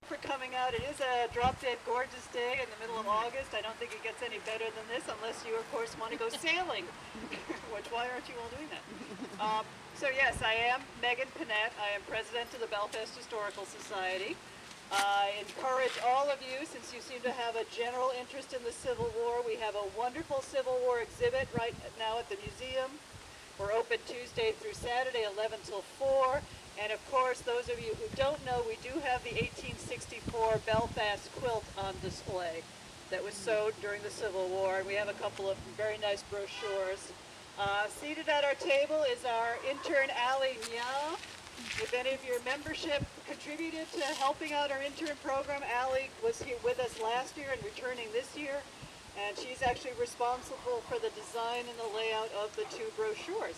For coming out. It is a drop-dead gorgeous day in the middle of August. I don't think it gets any better than this unless you, of course, want to go sailing, which why aren't you all doing that? So yes, I am Megan Panett. I am president of the Belfast Historical Society. I encourage all of you, since you seem to have a general interest in the Civil War, we have a wonderful Civil War exhibit right now at the museum. We're open Tuesday through Saturday, 11 till 4. And of course, those of you who don't know, we do have the 1864 Belfast quilt on display that was sewed during the Civil War. And we have a couple of very nice brochures. Seated at our table is our intern, Ali Nya. If any of your membership contributed to helping out our intern program, Ali was here with us last year and returning this year. And she's actually responsible for the design and the layout of the two brochures.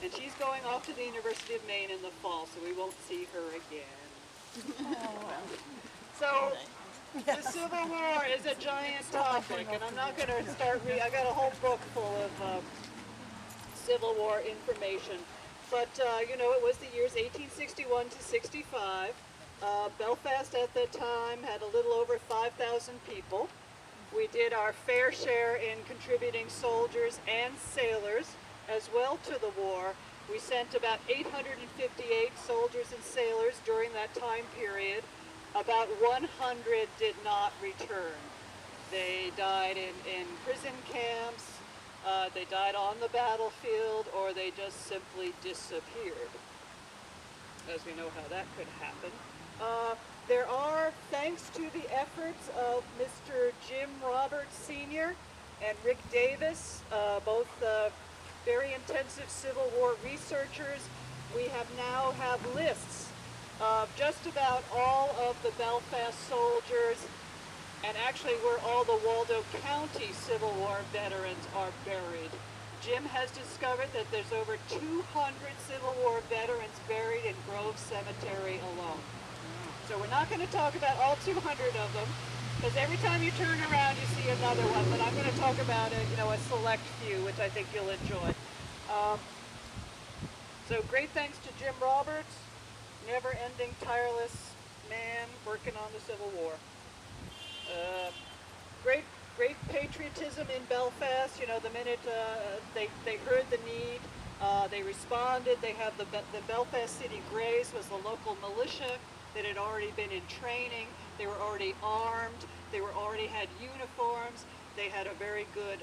And she's going off to the University of Maine in the fall, so we won't see her again. So, the Civil War is a giant topic, and I'm not going to start reading. I got a whole book full of Civil War information. But, you know, it was the years 1861 to 65. Belfast at that time had a little over 5,000 people. We did our fair share in contributing soldiers and sailors as well to the war. We sent about 858 soldiers and sailors during that time period. About 100 did not return. They died in prison camps, they died on the battlefield, or they just simply disappeared. As we know how that could happen. There are, thanks to the efforts of Mr. Jim Roberts Sr. and Rick Davis, both very intensive Civil War researchers, we now have lists of just about all of the Belfast soldiers, and actually where all the Waldo County Civil War veterans are buried. Jim has discovered that there's over 200 Civil War veterans buried in Grove Cemetery alone. So we're not going to talk about all 200 of them, because every time you turn around you see another one, but I'm going to talk about a select few, which I think you'll enjoy. So great thanks to Jim Roberts, never-ending, tireless man working on the Civil War. Great patriotism in Belfast. You know, the minute they heard the need, they responded. They have the Belfast City Greys was the local militia that had already been in training. They were already armed. They already had uniforms. They had a very good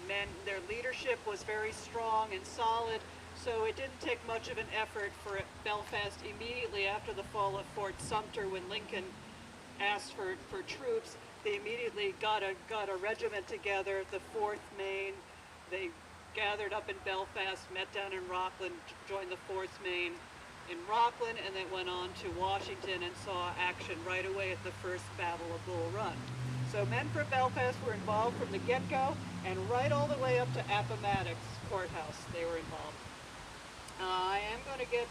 men. Their leadership was very strong and solid. So it didn't take much of an effort for Belfast immediately after the fall of Fort Sumter, when Lincoln asked for troops. They immediately got a regiment together, the 4th Maine. They gathered up in Belfast, met down in Rockland, joined the 4th Maine in Rockland, and then went on to Washington and saw action right away at the first Battle of Bull Run. So men from Belfast were involved from the get-go, and right all the way up to Appomattox Courthouse they were involved. I am going to get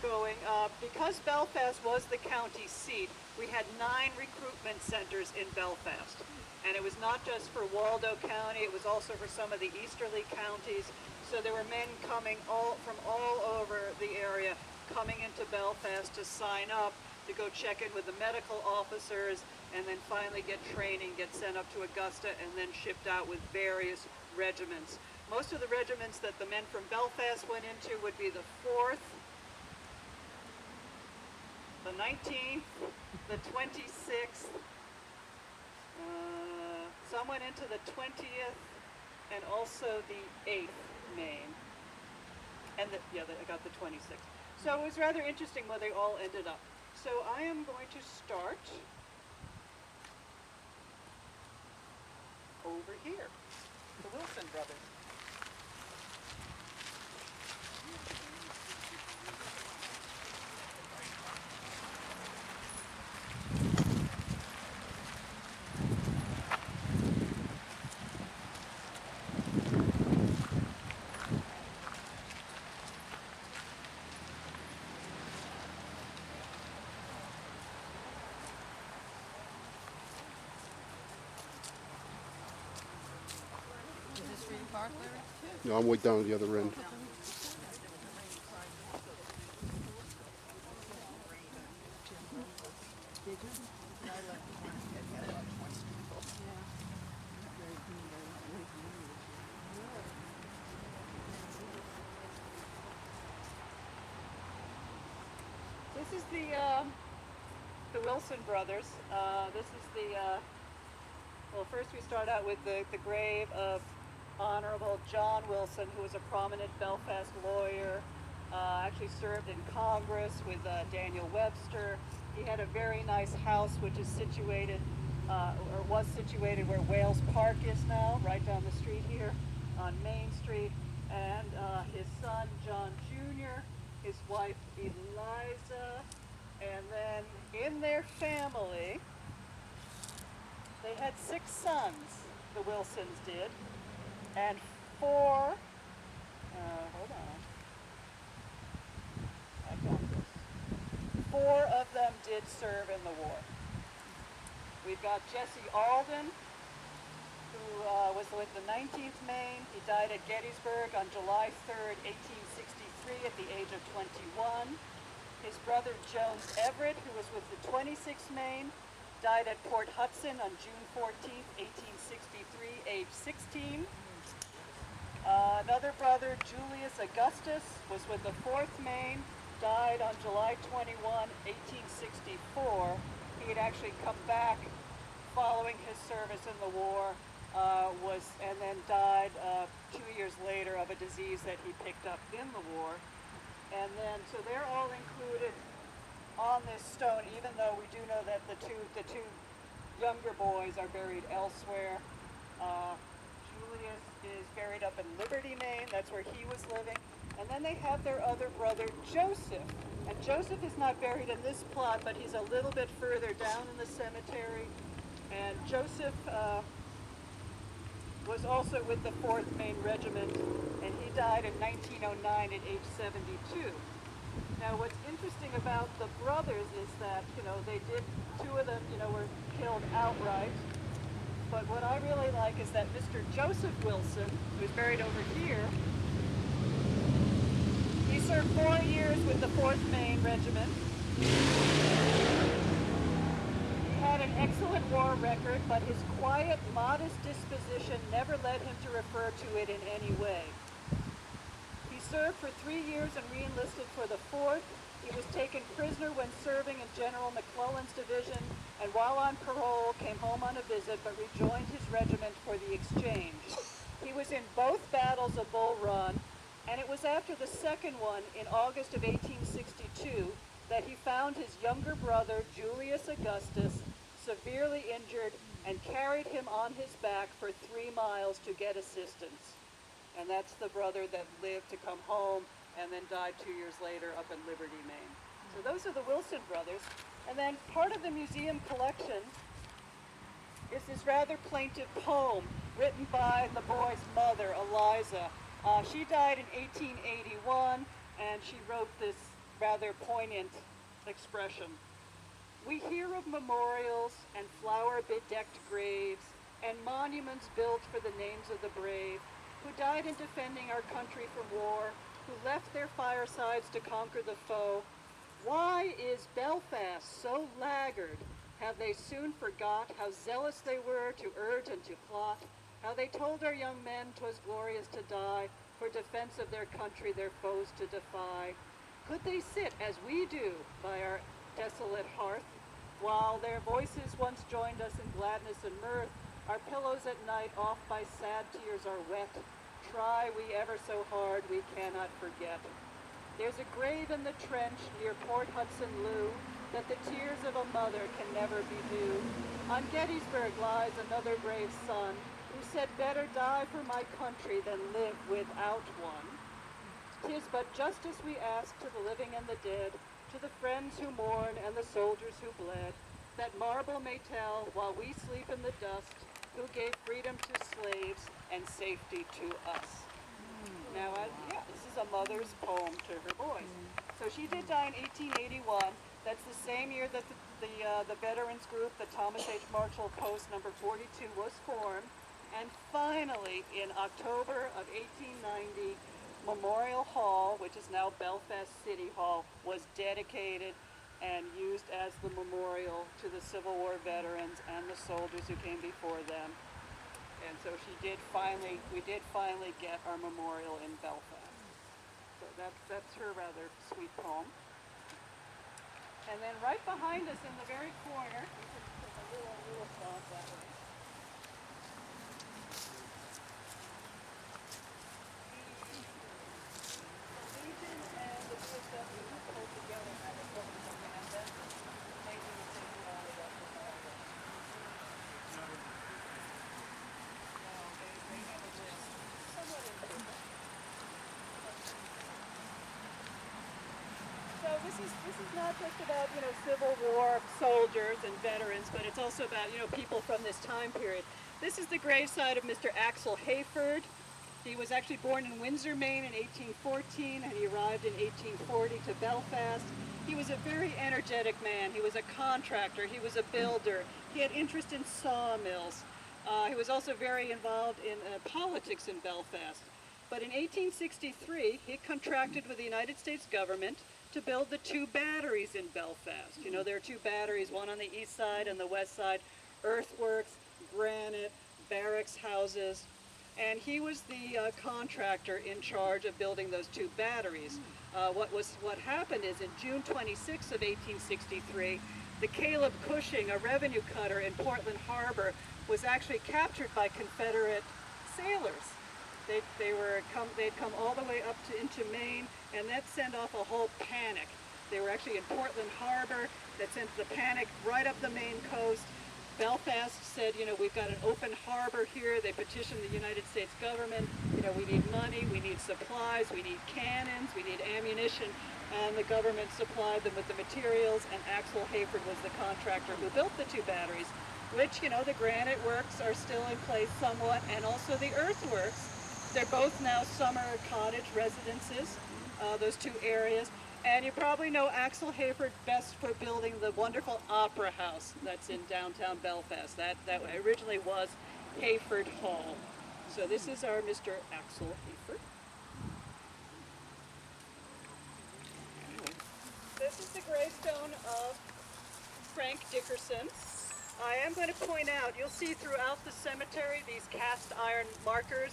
going. Because Belfast was the county seat, we had 9 recruitment centers in Belfast. And it was not just for Waldo County, it was also for some of the easterly counties. So there were men coming from all over the area, coming into Belfast to sign up, to go check in with the medical officers, and then finally get training, get sent up to Augusta, and then shipped out with various regiments. Most of the regiments that the men from Belfast went into would be the 4th, the 19th, the 26th, some went into the 20th, and also the 8th Maine. And I got the 26th. So it was rather interesting where they all ended up. So I am going to start over here, the Wilson brothers. No, I'm way down at the other end. This is the Wilson brothers. This is well, first we start out with the grave of Honorable John Wilson, who was a prominent Belfast lawyer, actually served in Congress with Daniel Webster. He had a very nice house which is situated, or was situated where Wales Park is now, right down the street here on Main Street. And his son, John Jr., his wife, Eliza, and then in their family, they had 6 sons, the Wilsons did, and 4, hold on, I got this. 4 of them did serve in the war. We've got Jesse Alden, who was with the 19th Maine. He died at Gettysburg on July 3rd, 1863 at the age of 21. His brother Jones Everett, who was with the 26th Maine, died at Port Hudson on June 14th, 1863, age 16. Another brother, Julius Augustus, was with the 4th Maine, died on July 21, 1864. He had actually come back following his service in the war, and then died 2 years later of a disease that he picked up in the war. And then, so they're all included on this stone, even though we do know that the two younger boys are buried elsewhere. Julius is buried up in Liberty, Maine. That's where he was living. And then they have their other brother, Joseph. And Joseph is not buried in this plot, but he's a little bit further down in the cemetery. And Joseph was also with the 4th Maine Regiment, and he died in 1909 at age 72. Now, what's interesting about the brothers is that, they did, 2 of them, were killed outright. But what I really like is that Mr. Joseph Wilson, who's buried over here, he served 4 years with the 4th Maine Regiment. He had an excellent war record, but his quiet, modest disposition never led him to refer to it in any way. He served for 3 years and re-enlisted for the 4th. He was taken prisoner when serving in General McClellan's division, and while on parole came home on a visit but rejoined his regiment for the exchange. He was in both battles of Bull Run, and it was after the second one in August of 1862 that he found his younger brother, Julius Augustus, severely injured and carried him on his back for 3 miles to get assistance. And that's the brother that lived to come home and then died 2 years later up in Liberty, Maine. So those are the Wilson brothers. And then part of the museum collection is this rather plaintive poem written by the boy's mother, Eliza. She died in 1881, and she wrote this rather poignant expression. We hear of memorials and flower-bedecked graves and monuments built for the names of the brave who died in defending our country from war, who left their firesides to conquer the foe. Why is Belfast so laggard? Have they soon forgot how zealous they were to urge and to plot, how they told our young men 'twas glorious to die for defense of their country, their foes to defy? Could they sit as we do by our desolate hearth, while their voices once joined us in gladness and mirth? Our pillows at night oft by sad tears are wet. Try we ever so hard, we cannot forget. There's a grave in the trench near Port Hudson Loo that the tears of a mother can never be due. On Gettysburg lies another brave son who said, better die for my country than live without one. 'Tis but justice we ask to the living and the dead, to the friends who mourn and the soldiers who bled, that marble may tell while we sleep in the dust, who gave freedom to slaves and safety to us. Now, this is a mother's poem to her boys. So she did die in 1881. That's the same year that the veterans group, the Thomas H. Marshall Post number 42, was formed. And finally, in October of 1890, Memorial Hall, which is now Belfast City Hall, was dedicated. and used as the memorial to the Civil War veterans and the soldiers who came before them. And so we did finally get our memorial in Belfast. So that's her rather sweet poem. And then right behind us in the very corner, you can put a little font that way. The Legion and the VFW pulled together kind of what we and then maybe we take it all up to Harvard. No, they have a list. Somewhat important. So this is not just about, Civil War soldiers and veterans, but it's also about, people from this time period. This is the graveside of Mr. Axel Hayford. He was actually born in Windsor, Maine in 1814, and he arrived in 1840 to Belfast. He was a very energetic man. He was a contractor. He was a builder. He had interest in sawmills. He was also very involved in politics in Belfast. But in 1863, he contracted with the United States government to build the two batteries in Belfast. There are two batteries, one on the east side and the west side, earthworks, granite, barracks houses. And he was the contractor in charge of building those two batteries. What happened is in June 26 of 1863, the Caleb Cushing, a revenue cutter in Portland Harbor, was actually captured by Confederate sailors. They'd come all the way up into Maine, and that sent off a whole panic. They were actually in Portland Harbor. That sent the panic right up the Maine coast. Belfast said, we've got an open harbor here. They petitioned the United States government. We need money, we need supplies, we need cannons, we need ammunition, and the government supplied them with the materials, and Axel Hayford was the contractor who built the two batteries, which, the granite works are still in place somewhat, and also the earthworks. They're both now summer cottage residences, those two areas. And you probably know Axel Hayford best for building the wonderful Opera House that's in downtown Belfast. That originally was Hayford Hall. So this is our Mr. Axel Hayford. This is the gravestone of Frank Dickerson. I am going to point out, you'll see throughout the cemetery these cast iron markers.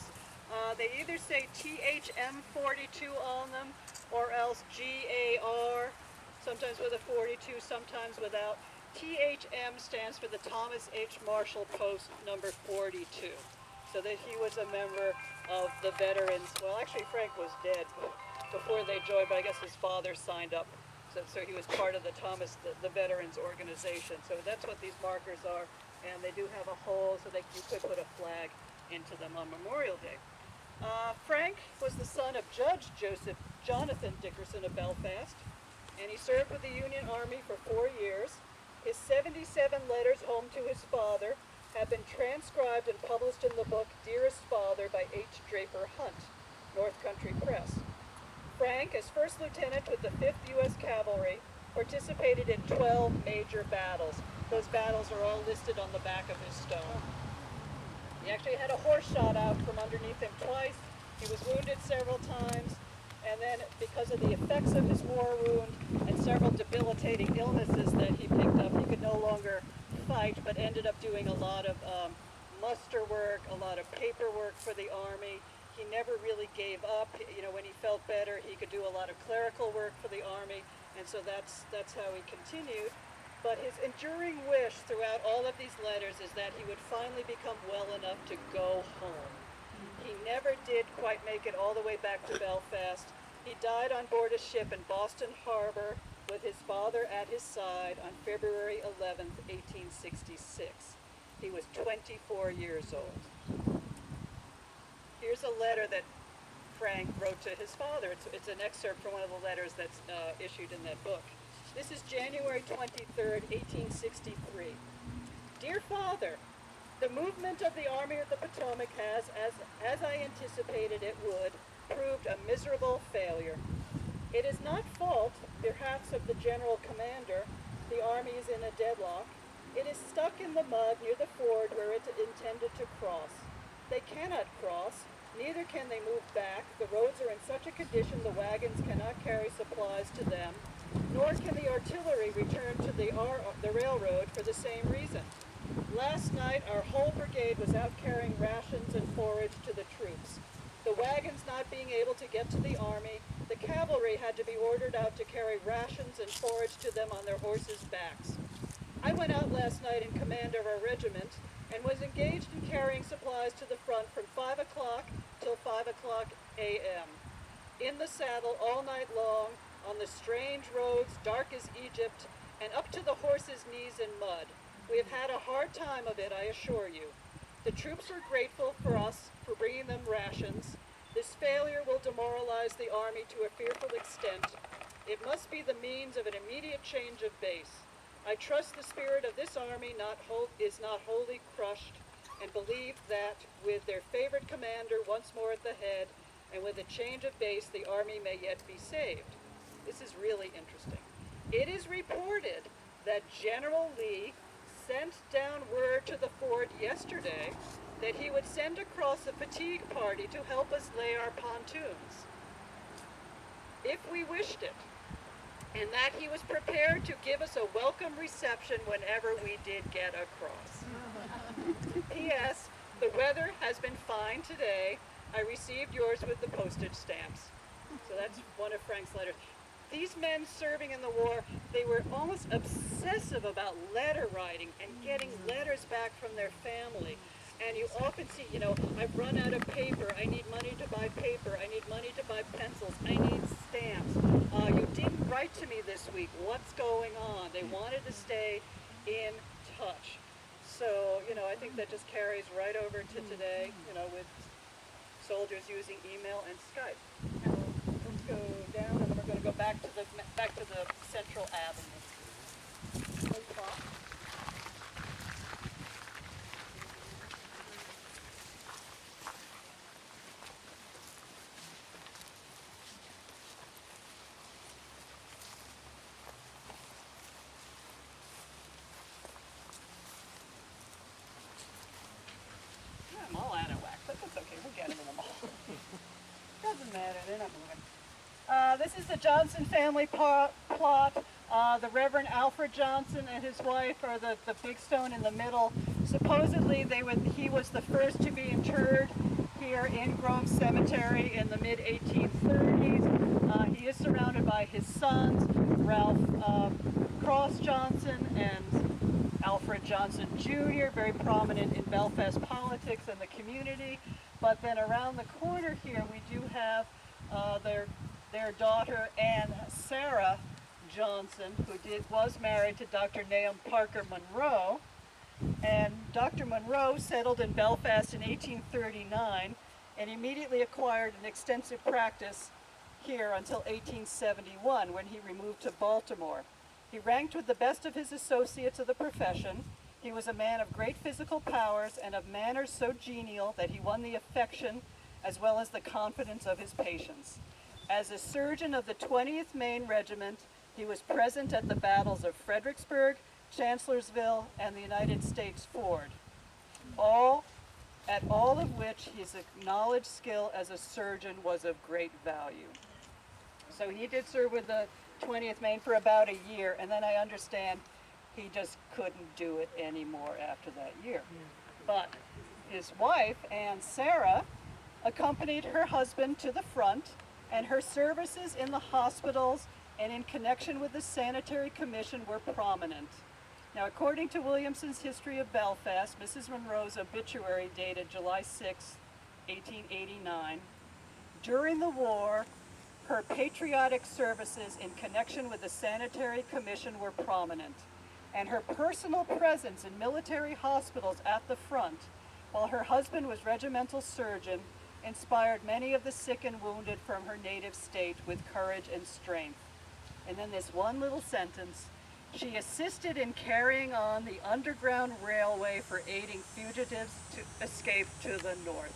They either say THM42 on them, or else GAR, sometimes with a 42, sometimes without. THM stands for the Thomas H. Marshall Post number 42. So that he was a member of the veterans. Well, actually Frank was dead before they joined, but I guess his father signed up. So he was part of the veterans organization. So that's what these markers are. And they do have a hole so that you could put a flag into them on Memorial Day. Frank was the son of Judge Jonathan Dickerson of Belfast, and he served with the Union Army for 4 years. His 77 letters home to his father have been transcribed and published in the book Dearest Father by H. Draper Hunt, North Country Press. Frank, as first lieutenant with the 5th U.S. Cavalry, participated in 12 major battles. Those battles are all listed on the back of his stone. He actually had a horse shot out from underneath him twice. He was wounded several times, and then because of the effects of his war wound and several debilitating illnesses that he picked up, he could no longer fight, but ended up doing a lot of muster work, a lot of paperwork for the Army. He never really gave up. When he felt better, he could do a lot of clerical work for the Army, and so that's how he continued. But his enduring wish throughout all of these letters is that he would finally become well enough to go home. He never did quite make it all the way back to Belfast. He died on board a ship in Boston Harbor with his father at his side on February 11th, 1866. He was 24 years old. Here's a letter that Frank wrote to his father. It's an excerpt from one of the letters that's issued in that book. This is January 23rd, 1863. Dear Father, the movement of the Army of the Potomac has, as I anticipated it would, proved a miserable failure. It is not fault, perhaps, of the general commander. The army is in a deadlock. It is stuck in the mud near the ford where it intended to cross. They cannot cross, neither can they move back. The roads are in such a condition the wagons cannot carry supplies to them. Nor can the artillery return to the railroad for the same reason. Last night, our whole brigade was out carrying rations and forage to the troops. The wagons not being able to get to the army, the cavalry had to be ordered out to carry rations and forage to them on their horses' backs. I went out last night in command of our regiment and was engaged in carrying supplies to the front from 5 o'clock till 5 o'clock a.m. In the saddle all night long, on the strange roads, dark as Egypt, and up to the horses' knees in mud. We have had a hard time of it, I assure you. The troops were grateful for us for bringing them rations. This failure will demoralize the army to a fearful extent. It must be the means of an immediate change of base. I trust the spirit of this army is not wholly crushed, and believe that with their favorite commander once more at the head, and with a change of base, the army may yet be saved. This is really interesting. It is reported that General Lee sent down word to the fort yesterday that he would send across a fatigue party to help us lay our pontoons, if we wished it, and that he was prepared to give us a welcome reception whenever we did get across. P.S. The weather has been fine today. I received yours with the postage stamps. So that's one of Frank's letters. These men serving in the war, they were almost obsessive about letter writing and getting letters back from their family. And you often see, I've run out of paper. I need money to buy paper. I need money to buy pencils. I need stamps. You didn't write to me this week. What's going on? They wanted to stay in touch. So, I think that just carries right over to today, with soldiers using email and Skype. Now, let's go down, and then we're going to go back to the Central Avenue. I'm all out of whack, but that's okay. We'll get them in the mall. Doesn't matter. They're not moving. This is the Johnson family plot. The Reverend Alfred Johnson and his wife are the big stone in the middle. Supposedly, he was the first to be interred here in Grove Cemetery in the mid-1830s. He is surrounded by his sons, Ralph Cross Johnson and Alfred Johnson Jr., very prominent in Belfast politics and the community. But then around the corner here, we do have their daughter, Anne Sarah Johnson, who was married to Dr. Nahum Parker Monroe. And Dr. Monroe settled in Belfast in 1839 and immediately acquired an extensive practice here until 1871, when he removed to Baltimore. He ranked with the best of his associates of the profession. He was a man of great physical powers and of manners so genial that he won the affection as well as the confidence of his patients. As a surgeon of the 20th Maine Regiment, he was present at the battles of Fredericksburg, Chancellorsville, and the United States Ford, at all of which his acknowledged skill as a surgeon was of great value. So he did serve with the 20th Maine for about a year, and then I understand he just couldn't do it anymore after that year. But his wife, Anne Sarah, accompanied her husband to the front, and her services in the hospitals and in connection with the Sanitary Commission were prominent. Now, according to Williamson's History of Belfast, Mrs. Monroe's obituary dated July 6, 1889, during the war, her patriotic services in connection with the Sanitary Commission were prominent, and her personal presence in military hospitals at the front, while her husband was regimental surgeon, inspired many of the sick and wounded from her native state with courage and strength. And then this one little sentence: she assisted in carrying on the Underground Railway for aiding fugitives to escape to the north.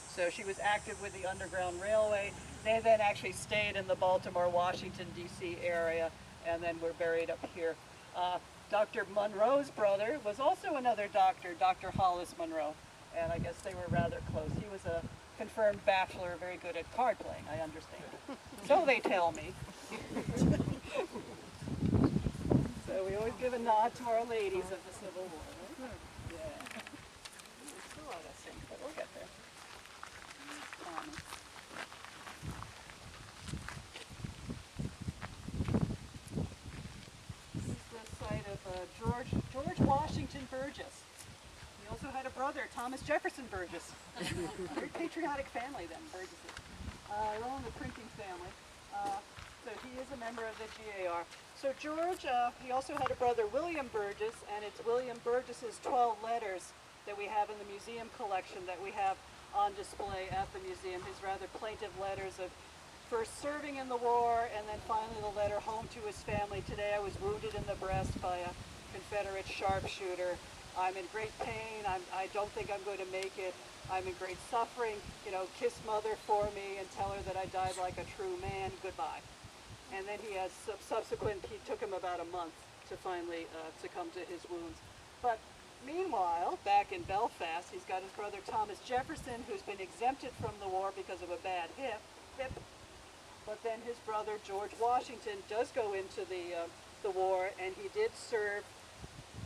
So she was active with the Underground Railway. They then actually stayed in the Baltimore, Washington, D.C. area, and then were buried up here. Dr. Monroe's brother was also another doctor, Dr. Hollis Monroe. and I guess they were rather close. He was a confirmed bachelor, very good at card playing, I understand. So they tell me. So we always give a nod to our ladies of the Civil War, right? Yeah. It's still out of sync, but we'll get there. This is the site of George Washington Burgess. He also had a brother, Thomas Jefferson Burgess. Very patriotic family then, Burgesses. They're all in the printing family. So he is a member of the GAR. So George, he also had a brother, William Burgess, and it's William Burgess's 12 letters that we have in the museum collection that we have on display at the museum. His rather plaintive letters of first serving in the war and then finally the letter home to his family. Today I was wounded in the breast by a Confederate sharpshooter. I'm in great pain. I don't think I'm going to make it. I'm in great suffering. You know, kiss mother for me and tell her that I died like a true man. Goodbye. And then he has he took him about a month to finally succumb to his wounds. But meanwhile, back in Belfast, he's got his brother Thomas Jefferson, who's been exempted from the war because of a bad hip. But then his brother George Washington does go into the war, and he did serve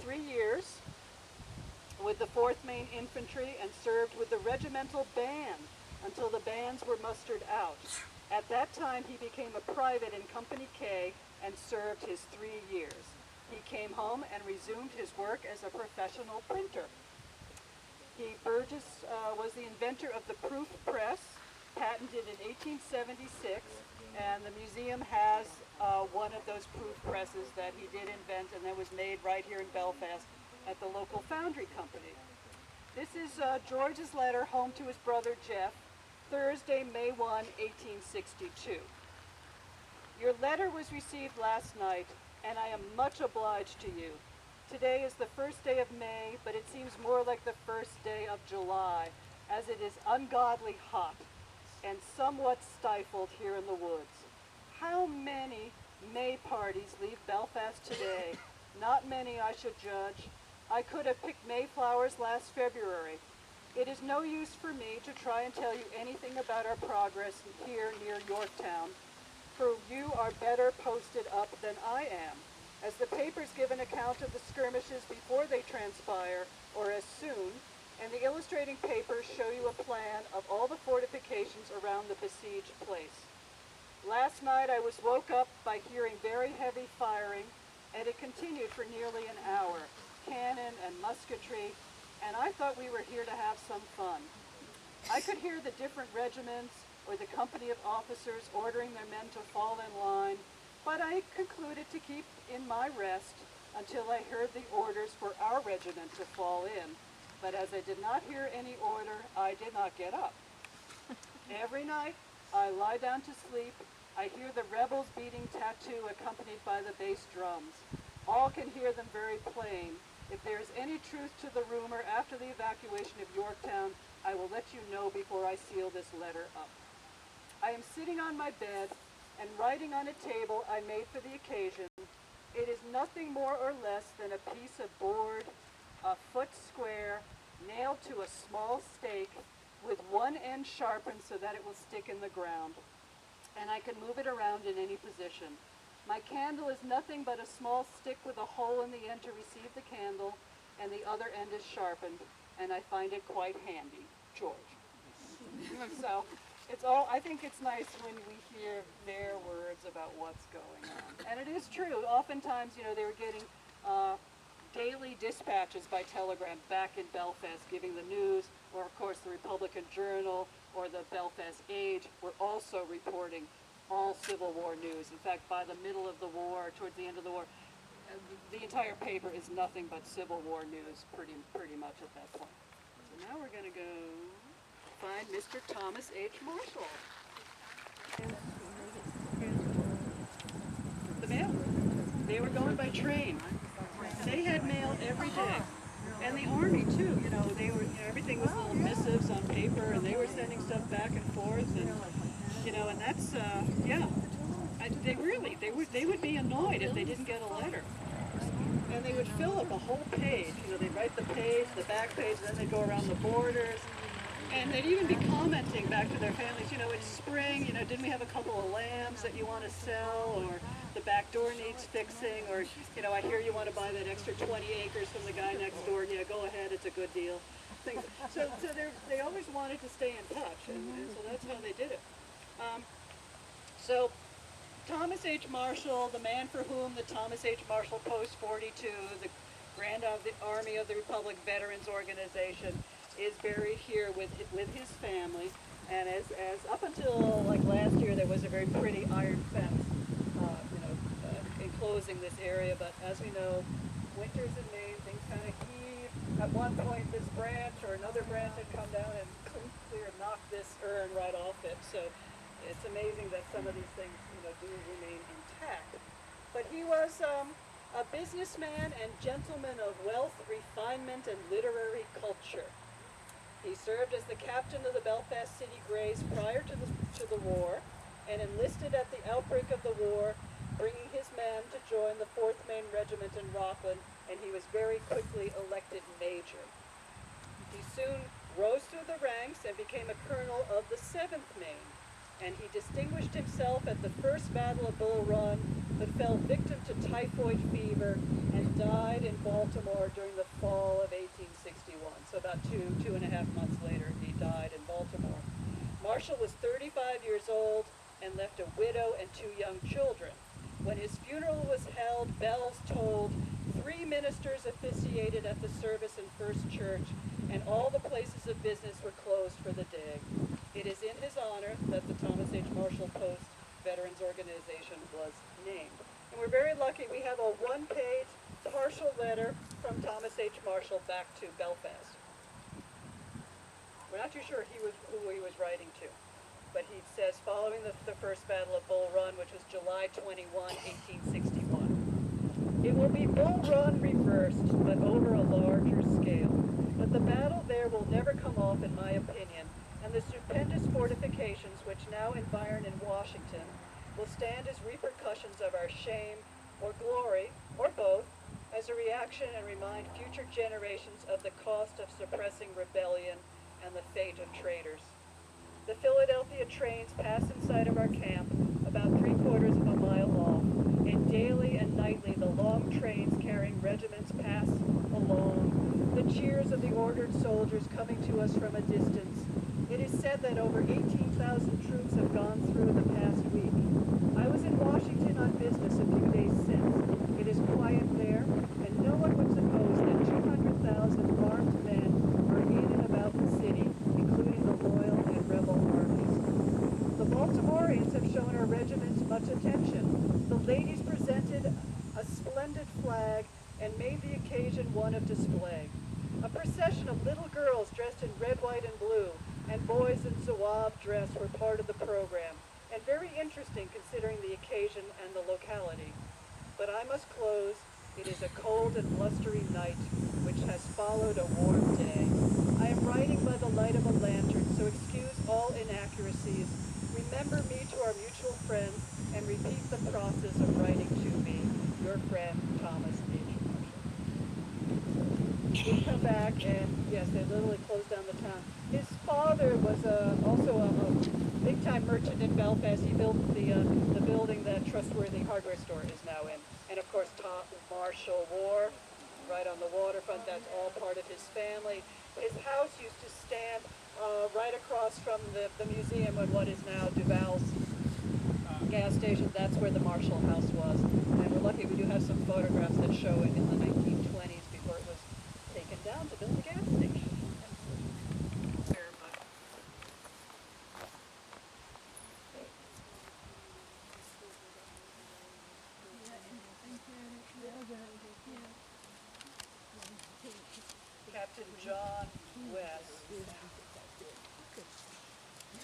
3 years with the 4th Maine Infantry and served with the regimental band until the bands were mustered out. At that time, he became a private in Company K and served his 3 years. He came home and resumed his work as a professional printer. Burgess was the inventor of the proof press, patented in 1876, and the museum has one of those proof presses that he did invent and that was made right here in Belfast at the local foundry company. This is George's letter home to his brother Jeff, Thursday, May 1, 1862. Your letter was received last night, and I am much obliged to you. Today is the first day of May, but it seems more like the first day of July, as it is ungodly hot and somewhat stifled here in the woods. How many May parties leave Belfast today? Not many, I should judge. I could have picked Mayflowers last February. It is no use for me to try and tell you anything about our progress here near Yorktown, for you are better posted up than I am, as the papers give an account of the skirmishes before they transpire, or as soon, and the illustrating papers show you a plan of all the fortifications around the besieged place. Last night I was woke up by hearing very heavy firing, and it continued for nearly an hour, cannon and musketry, and I thought we were here to have some fun. I could hear the different regiments or the company of officers ordering their men to fall in line, but I concluded to keep in my rest until I heard the orders for our regiment to fall in. But as I did not hear any order, I did not get up. Every night I lie down to sleep. I hear the rebels beating tattoo accompanied by the bass drums. All can hear them very plain. If there is any truth to the rumor after the evacuation of Yorktown, I will let you know before I seal this letter up. I am sitting on my bed and writing on a table I made for the occasion. It is nothing more or less than a piece of board, a foot square, nailed to a small stake with one end sharpened so that it will stick in the ground, and I can move it around in any position. My candle is nothing but a small stick with a hole in the end to receive the candle, and the other end is sharpened, and I find it quite handy. George. So it's all, I think it's nice when we hear their words about what's going on. And it is true. Oftentimes, you know, they were getting daily dispatches by telegram back in Belfast giving the news, or of course the Republican Journal or the Belfast Age were also reporting all Civil War news. In fact, by the middle of the war, towards the end of the war, the entire paper is nothing but Civil War news pretty much at that point. So now we're going to go find Mr. Thomas H. Marshall. The mail. They were going by train. They had mail every day. And the Army too, you know, they were, you know, everything was little missives on paper, and they were sending stuff back and forth, and, you know, and that's, yeah. They would be annoyed if they didn't get a letter. and they would fill up a whole page. You know, they'd write the page, the back page, and then they'd go around the borders. And they'd even be commenting back to their families, you know, it's spring, you know, didn't we have a couple of lambs that you want to sell, or the back door needs fixing, or, you know, I hear you want to buy that extra 20 acres from the guy next door, yeah, go ahead, it's a good deal. Things. So they always wanted to stay in touch, and so that's how they did it. So Thomas H. Marshall, the man for whom the Thomas H. Marshall Post 42, the Grand Army of the Republic Veterans Organization, is buried here with his family. And as up until like last year, there was a very pretty iron fence, enclosing this area. But as we know, winters in Maine, things kind of heave. At one point, this branch or another branch had come down and clear knocked this urn right off it. So it's amazing that some of these things, you know, do remain intact. But he was a businessman and gentleman of wealth, refinement, and literary culture. He served as the captain of the Belfast City Greys prior to the war, and enlisted at the outbreak of the war, bringing his men to join the 4th Maine Regiment in Rockland, and he was very quickly elected major. He soon rose through the ranks and became a colonel of the 7th Maine, and he distinguished himself at the First Battle of Bull Run, but fell victim to typhoid fever and died in Baltimore during the fall of 1861. So about two and a half months later, he died in Baltimore. Marshall was 35 years old and left a widow and 2 young children. When his funeral was held, bells tolled, 3 ministers officiated at the service in First Church, and all the places of business were closed for the day. It is in his honor that the Thomas H. Marshall Post Veterans Organization was named. And we're very lucky. We have a 1-page partial letter from Thomas H. Marshall back to Belfast. We're not too sure who he was writing to, but he says, following the First Battle of Bull Run, which was July 21, 1861. It will be Bull Run reversed, but over a larger scale. But the battle there will never come off, in my opinion, and the stupendous fortifications which now environ in Washington will stand as repercussions of our shame or glory, or both, as a reaction and remind future generations of the cost of suppressing rebellion and the fate of traitors. The Philadelphia trains pass inside of our camp about 3/4 of a mile off, and daily and nightly the long trains carrying regiments pass along, the cheers of the ordered soldiers coming to us from a distance. It is said that over 18,000 troops have gone through in the past week. I was in Washington on business a few days since. It is quiet there, and no one would suppose that 200,000 armed men are in and about the city, including the loyal and rebel armies. The Baltimoreans have shown our regiments much attention. The ladies presented a splendid flag and made the occasion one of display. A procession of little girls dressed in red, white, and blue, and boys in zouave dress were part of the program, and very interesting considering the occasion and the locality. But I must close. It is a cold and blustery night, which has followed a warm day. I am writing by the light of a lantern, so excuse all inaccuracies. Remember me to our mutual friends, and repeat the process of writing to me, your friend, Thomas H. Marshall. We come back, and yes, they literally closed down the town. His father was also a big-time merchant in Belfast. He built the building that Trustworthy Hardware Store is now in. And of course, Marshall Wharf, right on the waterfront, that's all part of his family. His house used to stand right across from the museum of what is now Duval's gas station. That's where the Marshall house was. And we're lucky we do have some photographs that show it in the 1920s before it was taken down to build a gas station. Captain John West,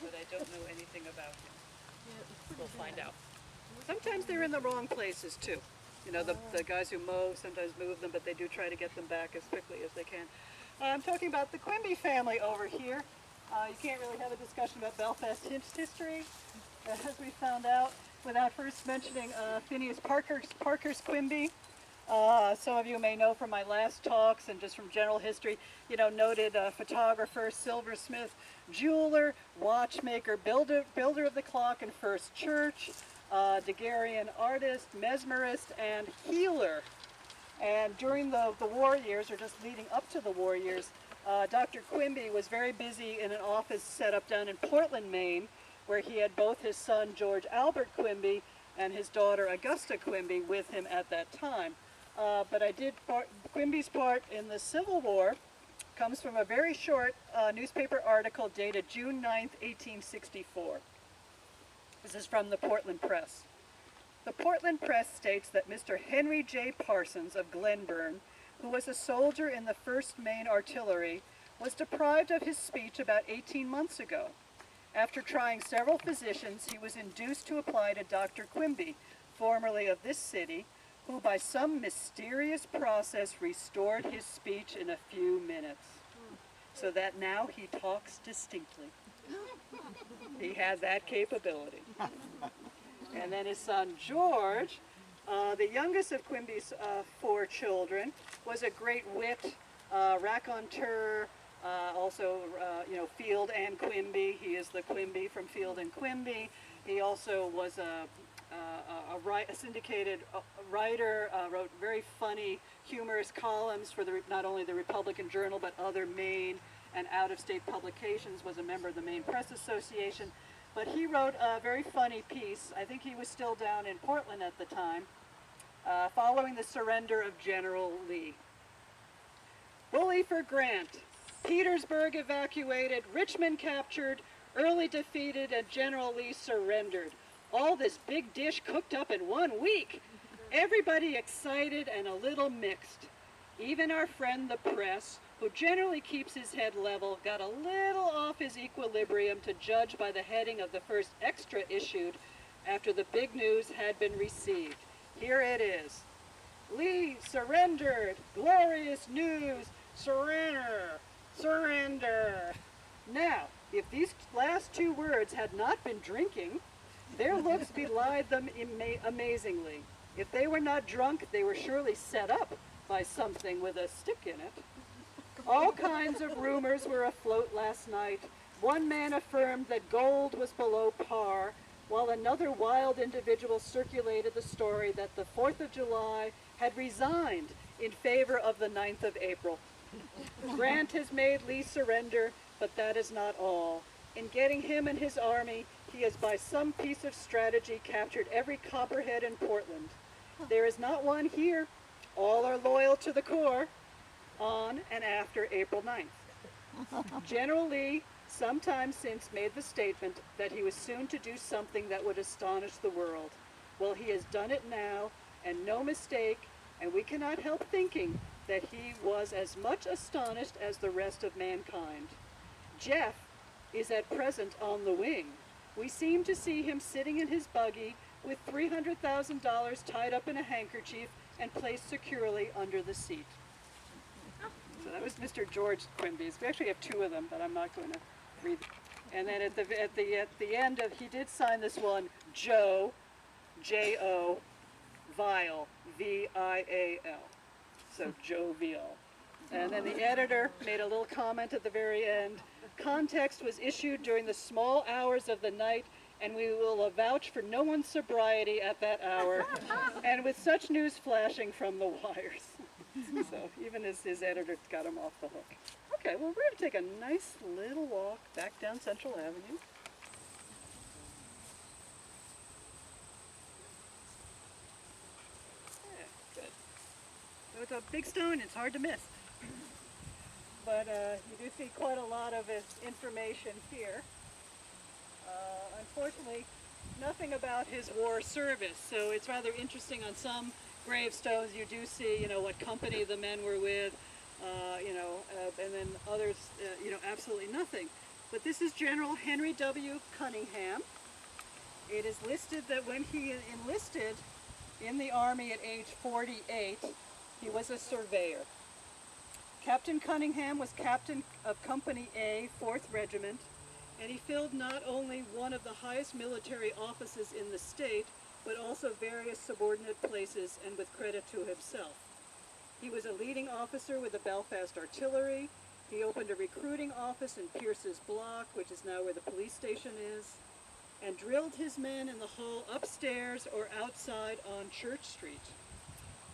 but I don't know anything about him. We'll find out. Sometimes they're in the wrong places too. You know, the guys who mow sometimes move them, but they do try to get them back as quickly as they can. I'm talking about the Quimby family over here. You can't really have a discussion about Belfast history, as we found out, without first mentioning Phineas Parker's Quimby. Some of you may know from my last talks and just from general history, noted photographer, silversmith, jeweler, watchmaker, builder of the clock and first church, Daguerrean artist, mesmerist, and healer. And during the war years, or just leading up to the war years, Dr. Quimby was very busy in an office set up down in Portland, Maine, where he had both his son, George Albert Quimby, and his daughter, Augusta Quimby, with him at that time. But Quimby's part in the Civil War comes from a very short newspaper article dated June 9th, 1864. This is from the Portland Press. The Portland Press states that Mr. Henry J. Parsons of Glenburn, who was a soldier in the 1st Maine Artillery, was deprived of his speech about 18 months ago. After trying several physicians, he was induced to apply to Dr. Quimby, formerly of this city, who by some mysterious process restored his speech in a few minutes, so that now he talks distinctly. He had that capability. And then his son George, the youngest of Quimby's 4 children, was a great wit, raconteur, also Field and Quimby. He is the Quimby from Field and Quimby. He also was a syndicated writer, wrote very funny, humorous columns for not only the Republican Journal, but other Maine and out-of-state publications, was a member of the Maine Press Association. But he wrote a very funny piece. I think he was still down in Portland at the time, following the surrender of General Lee. Bully for Grant. Petersburg evacuated, Richmond captured, Early defeated, and General Lee surrendered. All this big dish cooked up in 1 week. Everybody excited and a little mixed. Even our friend the press, who generally keeps his head level, got a little off his equilibrium to judge by the heading of the first extra issued after the big news had been received. Here it is. Lee surrendered. Glorious news. Surrender. Surrender. Now, if these last 2 words had not been drinking, their looks belied them amazingly. If they were not drunk, they were surely set up by something with a stick in it. All kinds of rumors were afloat last night. One man affirmed that gold was below par, while another wild individual circulated the story that the 4th of July had resigned in favor of the 9th of April. Grant has made Lee surrender, but that is not all. In getting him and his army, he has by some piece of strategy captured every copperhead in Portland. There is not one here. All are loyal to the Corps on and after April 9th. General Lee sometime since made the statement that he was soon to do something that would astonish the world. Well, he has done it now, and no mistake, and we cannot help thinking that he was as much astonished as the rest of mankind. Jeff is at present on the wing. We seem to see him sitting in his buggy with $300,000 tied up in a handkerchief and placed securely under the seat. So that was Mr. George Quimby's. We actually have 2 of them, but I'm not going to read. And then at the end of, he did sign this one, Joe, J-O, Vial, V-I-A-L. So jovial. And then the editor made a little comment at the very end. Context was issued during the small hours of the night, and we will vouch for no one's sobriety at that hour, and with such news flashing from the wires. So even his editor got him off the hook. Okay, well, we're going to take a nice little walk back down Central Avenue. Yeah, good. So it's a big stone, it's hard to miss. But you do see quite a lot of information here. Unfortunately, nothing about his war service, so it's rather interesting. On some gravestones you do see, what company the men were with, and then others, absolutely nothing. But this is General Henry W. Cunningham. It is listed that when he enlisted in the Army at age 48, he was a surveyor. Captain Cunningham was captain of Company A, 4th Regiment, and he filled not only one of the highest military offices in the state, but also various subordinate places and with credit to himself. He was a leading officer with the Belfast Artillery. He opened a recruiting office in Pierce's Block, which is now where the police station is, and drilled his men in the hall upstairs or outside on Church Street.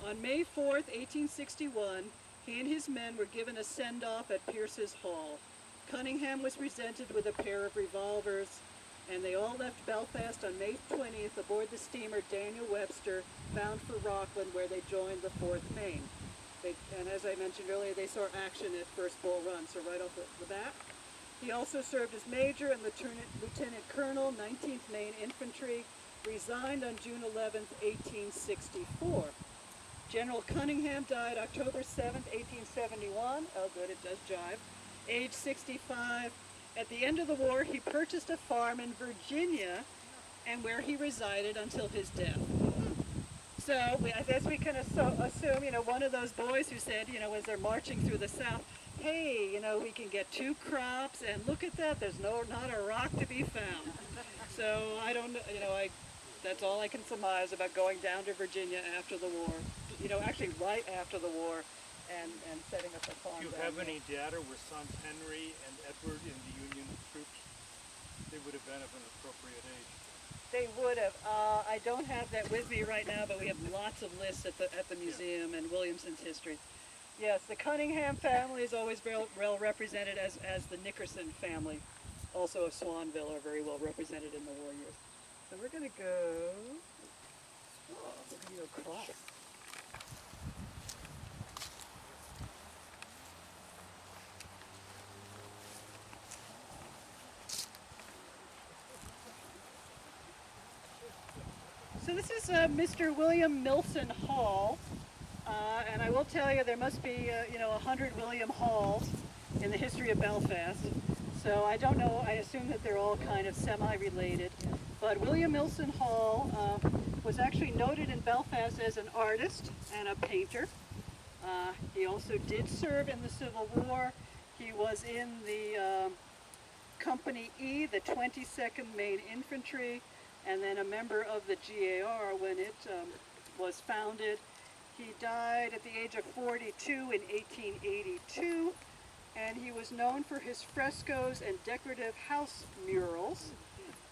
On May 4th, 1861, he and his men were given a send-off at Pierce's Hall. Cunningham was presented with a pair of revolvers, and they all left Belfast on May 20th aboard the steamer Daniel Webster, bound for Rockland, where they joined the 4th Maine. And as I mentioned earlier, they saw action at First Bull Run, so right off the bat. He also served as Major and Lieutenant Colonel, 19th Maine Infantry, resigned on June 11th, 1864. General Cunningham died October 7th, 1871. Oh good, it does jive. Age 65. At the end of the war, he purchased a farm in Virginia, and where he resided until his death. So, as we can assume, one of those boys who said, as they're marching through the South, hey, we can get 2 crops, and look at that, there's not a rock to be found. So, I don't, that's all I can surmise about going down to Virginia after the war. Actually right after the war, and setting up a farm. Do you have any data where sons Henry and Edward in the Union troops, they would have been of an appropriate age? They would have. I don't have that with me right now, but we have lots of lists at the museum and Williamson's history. Yes, the Cunningham family is always well represented, as the Nickerson family, also of Swanville, are very well represented in the war years. So we're going to go across. So this is Mr. William Milson Hall, and I will tell you there must be 100 William Halls in the history of Belfast. So I don't know, I assume that they're all kind of semi-related. But William Milson Hall was actually noted in Belfast as an artist and a painter. He also did serve in the Civil War. He was in the Company E, the 22nd Maine Infantry, and then a member of the GAR when it was founded. He died at the age of 42 in 1882, and he was known for his frescoes and decorative house murals.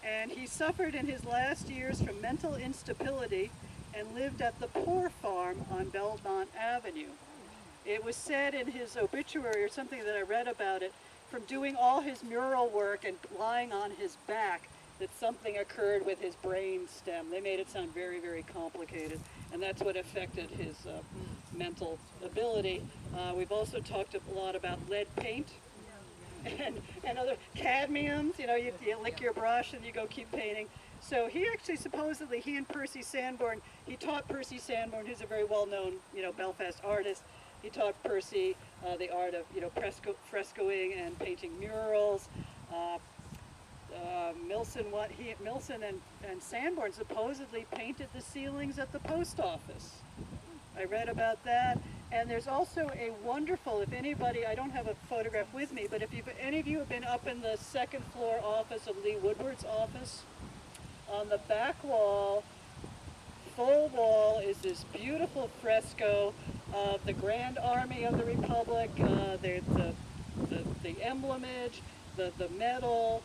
And he suffered in his last years from mental instability and lived at the Poor Farm on Belmont Avenue. It was said in his obituary, or something that I read about it, from doing all his mural work and lying on his back, that something occurred with his brain stem. They made it sound very, very complicated, and that's what affected his mental ability. We've also talked a lot about lead paint and other cadmiums. You lick your brush and you go keep painting. So he actually, supposedly, he and Percy Sanborn, he taught Percy Sanborn, who's a very well-known, Belfast artist. He taught Percy the art of, frescoing and painting murals. Milson and Sanborn supposedly painted the ceilings at the post office. I read about that. And there's also a wonderful, if anybody, I don't have a photograph with me, but if any of you have been up in the 2nd floor office of Lee Woodward's office, on the back wall, full wall, is this beautiful fresco of the Grand Army of the Republic, the emblemage, the medal,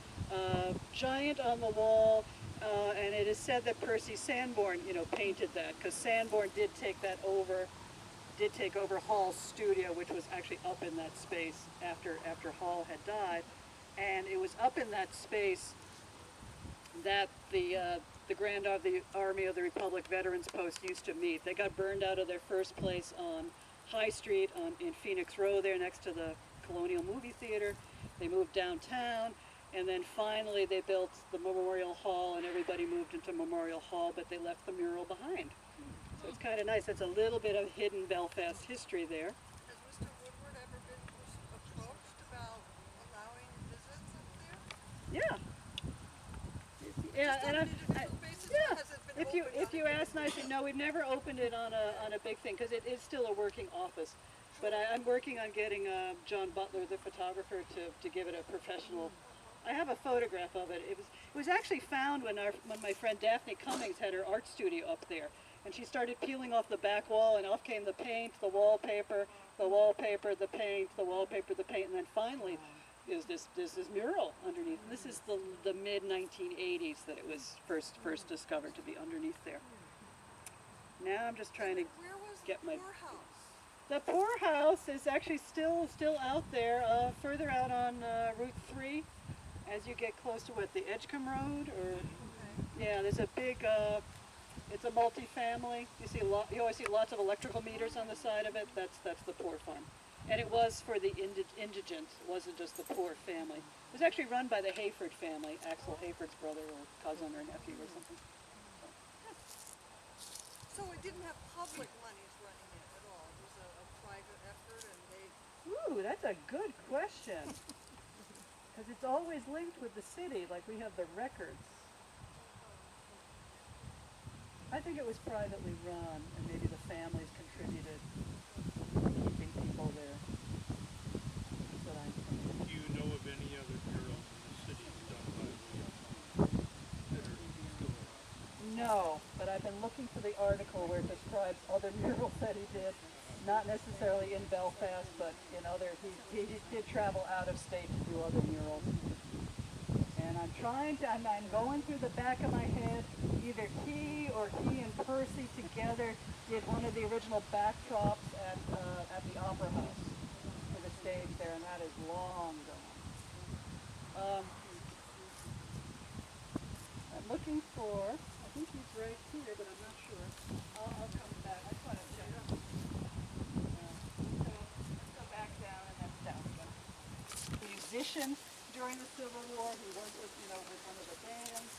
giant on the wall, and it is said that Percy Sanborn, painted that, because Sanborn did take over Hall's studio, which was actually up in that space after Hall had died, and it was up in that space that the Grand Army of the Republic Veterans Post used to meet. They got burned out of their first place on High Street in Phoenix Row there next to the Colonial Movie Theater. They moved downtown, and then finally they built the Memorial Hall, and everybody moved into Memorial Hall, but they left the mural behind. So it's kind of nice. That's a little bit of hidden Belfast history there. Has Mr. Woodward ever been approached about allowing visits up there? Yeah. Yeah, Just and on an individual basis, or has it been if you opened on ask nicely, no, we've never opened it on a big thing because it is still a working office. But I'm working on getting John Butler, the photographer, to give it a professional I have a photograph of it. It was actually found when my friend Daphne Cummings had her art studio up there, and she started peeling off the back wall, and off came the paint, the wallpaper, the paint, the wallpaper, the paint, and then finally is this mural underneath. And this is the mid 1980s that it was first discovered to be underneath there. Now I'm just trying to Where was get the my. poorhouse? The poorhouse is actually still out there, further out on Route 3, as you get close to what, the Edgecombe Road, or Okay. yeah, there's a big. It's a multi-family. You always see lots of electrical meters on the side of it. That's the poor farm, and it was for the indigent. It wasn't just the poor family. It was actually run by the Hayford family, Axel Hayford's brother or cousin or nephew or something. So it didn't have public monies running it at all. It was a private effort, and they. Ooh, that's a good question. Because it's always linked with the city, like we have the records. I think it was privately run, and maybe the families contributed to keeping people there. That's what I'm thinking. Do you know of any other murals in the city done by William that are still around? No, but I've been looking for the article where it describes other murals that he did. Not necessarily in Belfast, but in other. He did travel out of state to do other murals. And I'm going through the back of my head. Either he or he and Percy together did one of the original backdrops at the Opera House for the stage there, and that is long gone. I'm looking for. I think he's right here, but I'm not sure. I'll come back. I just want to check. So let's go back down, and that's down again. Musician during the Civil War. He worked with one of the bands.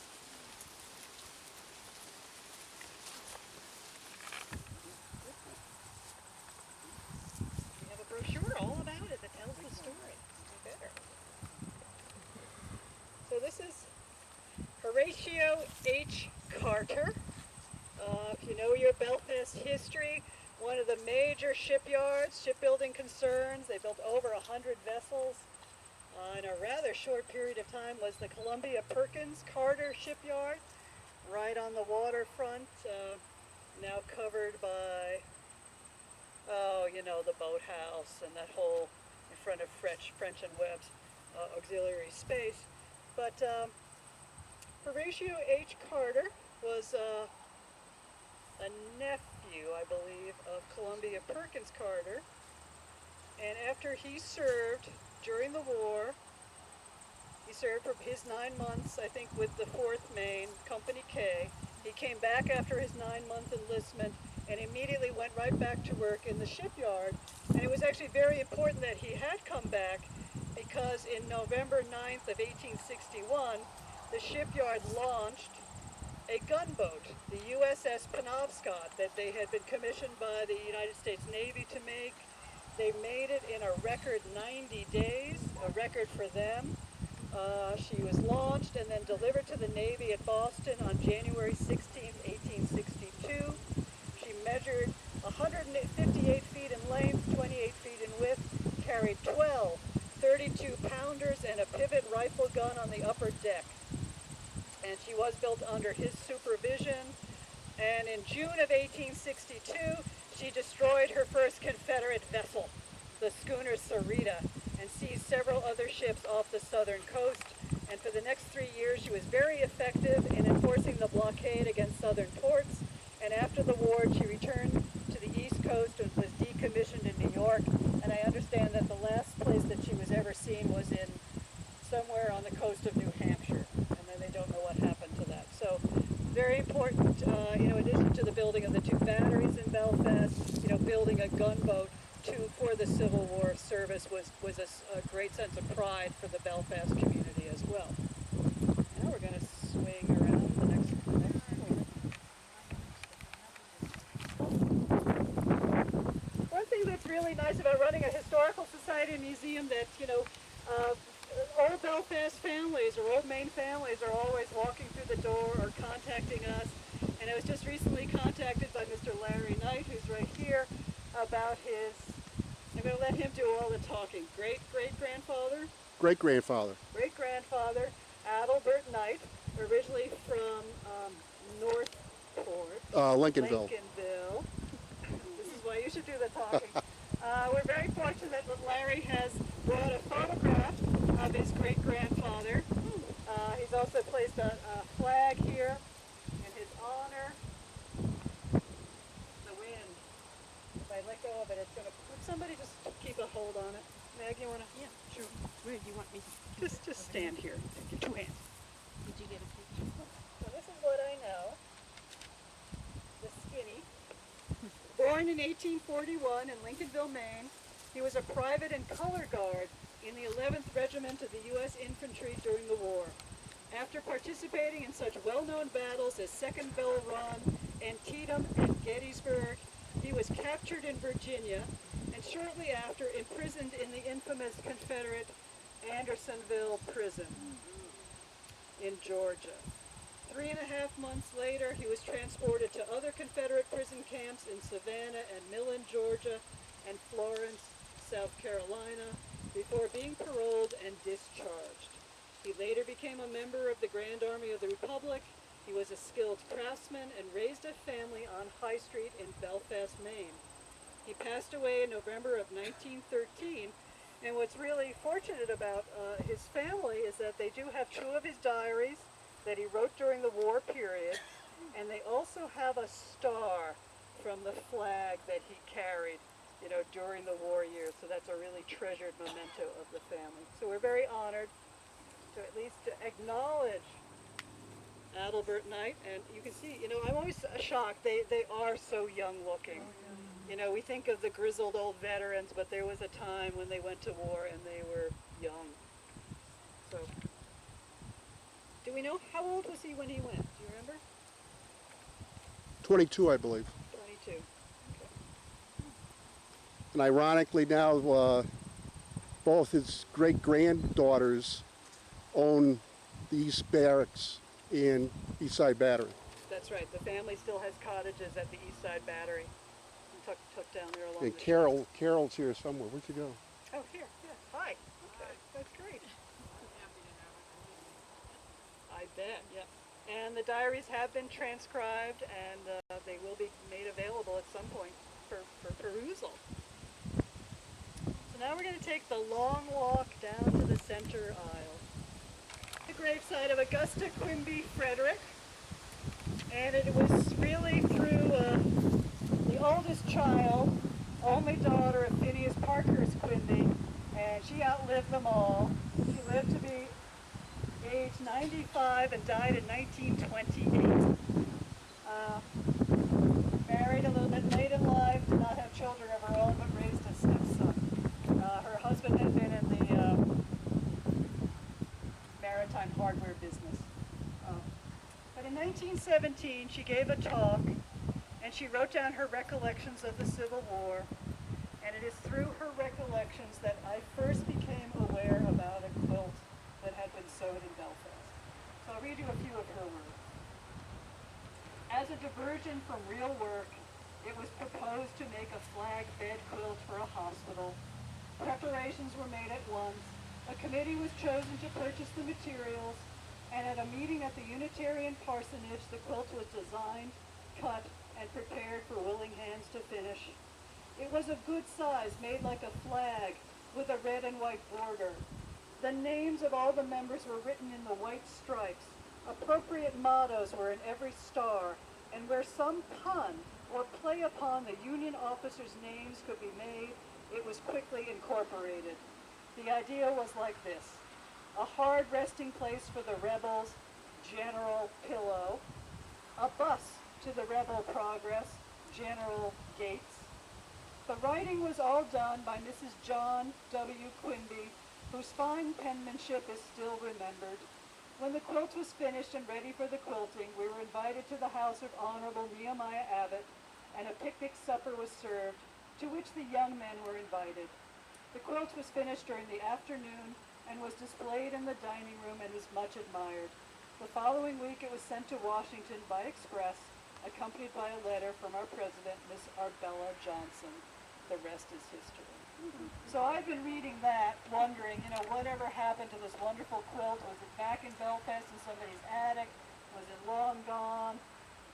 We have a brochure all about it that tells the story. Better. So this is Horatio H. Carter. If you know your Belfast history, one of the major shipbuilding concerns. They built over 100 vessels. In a rather short period of time was the Columbia Perkins Carter shipyard, right on the waterfront, now covered by, the boathouse and that whole in front of French and Webb's auxiliary space. But Horatio H. Carter was a nephew, I believe, of Columbia Perkins Carter. And after he served during the war, he served for his 9 months, I think, with the 4th Maine, Company K. He came back after his 9-month enlistment and immediately went right back to work in the shipyard. And it was actually very important that he had come back because in November 9th of 1861, the shipyard launched a gunboat, the USS Penobscot, that they had been commissioned by the United States Navy to make. They made it in a record 90 days, a record for them. She was launched and then delivered to the Navy at Boston on January 16, 1862. She measured 158 feet in length, 28 feet in width, carried 12 32-pounders and a pivot rifle gun on the upper deck. And she was built under his supervision. And in June of 1862, she destroyed her first Confederate vessel, the schooner Sarita, and seized several other ships off the southern coast. And for the next 3 years, she was very effective in enforcing the blockade against southern ports. And after the war, she returned to the East Coast and was decommissioned in New York. And I understand that the last place that she was ever seen was in somewhere on the coast of New Hampshire. And then they don't know what happened to that. So very important, in addition to the building of the 2 batteries in Belfast, building a gunboat for the Civil War service was a great sense of pride for the Belfast community as well. Now we're going to swing around the next point. One thing that's really nice about running a historical society museum that, old Belfast families or old Maine families are always walking through the door or contacting us. And I was just recently contacted by Mr. Larry Knight, who's right here, about I'm going to let him do all the talking. Great-great-grandfather? Great-grandfather. Great-grandfather grandfather, Adalbert Knight, originally from Northport, Lincolnville. Lincolnville. This is why you should do the talking. We're very fortunate that Larry has brought a photograph of his great-grandfather. He's also placed a flag here in his honor. The wind. If I let go of it, it's going to... Would somebody just keep a hold on it? Meg, you want to? Yeah, sure. Where do you want me? Just stand here. Give 2 hands. Did you get a picture? So this is what I know. The skinny. Born in 1841 in Lincolnville, Maine, he was a private and color guard in the 11th Regiment of the U.S. Infantry during the war. After participating in such well-known battles as Second Bull Run, Antietam, and Gettysburg, he was captured in Virginia and shortly after imprisoned in the infamous Confederate Andersonville prison in Georgia. 3.5 months later, he was transported to other Confederate prison camps in Savannah and Millen, Georgia, and Florence, South Carolina, before being paroled and discharged. He later became a member of the Grand Army of the Republic. He was a skilled craftsman and raised a family on High Street in Belfast, Maine. He passed away in November of 1913, and what's really fortunate about his family is that they do have 2 of his diaries that he wrote during the war period, and they also have a star from the flag that he carried, during the war years. So that's a really treasured memento of the family. So we're very honored to at least acknowledge Adalbert Knight, and you can see, I'm always shocked. They are so young looking. We think of the grizzled old veterans, but there was a time when they went to war and they were young. So, do we know how old was he when he went? Do you remember? 22, I believe. 22. Okay. And ironically now, both his great-granddaughters own the East Barracks and East Side Battery. That's right. The family still has cottages at the East Side Battery. Tucked down there along And the Carol's here somewhere. Where'd you go? Oh, here. Yeah. Hi. Okay. That's great. I bet. Yep. And the diaries have been transcribed, and they will be made available at some point for perusal. So now we're going to take the long walk down to the center aisle. The gravesite of Augusta Quimby Frederick, and it was really through the oldest child, only daughter of Phineas Parkhurst Quimby, and she outlived them all. She lived to be age 95 and died in 1928. Married a little bit late in life, did not have children of her own, but raised a stepson. Her husband had been in the maritime hardware business. But in 1917, she gave a talk, and she wrote down her recollections of the Civil War, and it is through her recollections that I first became aware about a quilt that had been sewed in Belfast. So I'll read you a few of her words. As a diversion from real work, it was proposed to make a flag bed quilt for a hospital. Preparations were made at once. A committee was chosen to purchase the materials, and at a meeting at the Unitarian parsonage, the quilt was designed, cut, and prepared for willing hands to finish. It was of good size, made like a flag, with a red and white border. The names of all the members were written in the white stripes. Appropriate mottos were in every star, and where some pun or play upon the Union officers' names could be made, it was quickly incorporated. The idea was like this: a hard resting place for the rebels, General Pillow; a bus to the rebel progress, General Gates. The writing was all done by Mrs. John W. Quimby, whose fine penmanship is still remembered. When the quilt was finished and ready for the quilting, we were invited to the house of Honorable Nehemiah Abbott, and a picnic supper was served, to which the young men were invited. The quilt was finished during the afternoon and was displayed in the dining room and is much admired. The following week it was sent to Washington by express, accompanied by a letter from our president, Miss Arbella Johnson. The rest is history. So I've been reading that, wondering, whatever happened to this wonderful quilt? Was it back in Belfast in somebody's attic? Was it long gone?